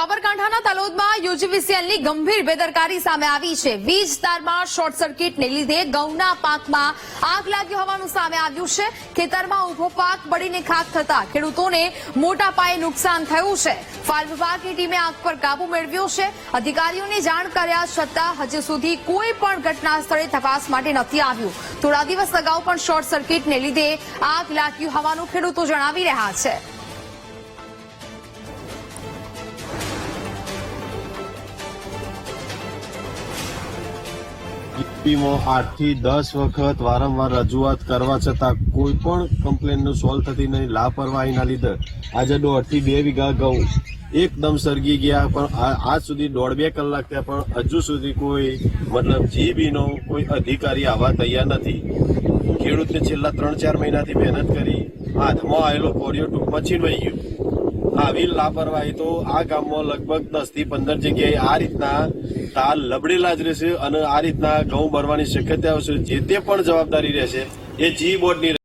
સાબરકાંઠાના તલોદમાં યુજીવીસીએલની ગંભીર બેદરકારી સામે આવી છે। વીજ તારમાં શોર્ટ સર્કિટને લીધે ઘઉંના પાકમાં આગ લાગી હોવાનું સામે આવ્યું છે। ખેતરમાં ઉભો પાક બળીને ખાખ થતા ખેડૂતોને મોટા પાયે નુકસાન થયું છે। ફાયર વિભાગની ટીમે આગ પર કાબુ મેળવ્યો છે। અધિકારીઓને જાણ કર્યા છતાં હજી સુધી કોઈ પણ ઘટના સ્થળે તપાસ માટે નથી આવ્યું। થોડા દિવસ અગાઉ પણ શોર્ટ સર્કિટને લીધે આગ લાગી હોવાનું ખેડૂતો જણાવી રહ્યા છે। માં 8 થી 10 વખત વારંવાર રજૂઆત કરવા છતાં કોઈ પણ કમ્પ્લેનનું સોલ્વ થતી નહીં। લાપરવાહીના લીધે આજે 1.5 થી 2 વીઘા ઘઉં એકદમ સળગી ગયા, પણ આજ સુધી 1.5-2 કલાક થયા પણ હજુ સુધી કોઈ જીબીનો કોઈ અધિકારી આવવા તૈયાર નથી। ખેડૂતને છેલ્લા 3-4 મહિનાથી મહેનત કરી હાથમાં આવેલો કોરિયો ટૂંકમાં છીનવાઈ ગયો। આવી લાપરવાહી તો આ ગામમાં લગભગ 10 થી 15 જગ્યાએ આ રીતના તાર લબડેલા જ રહેશે અને આ રીતના ઘઉં ભરવાની શક્યતા આવશે। જે તે પણ જવાબદારી રહેશે એ જી બોર્ડની।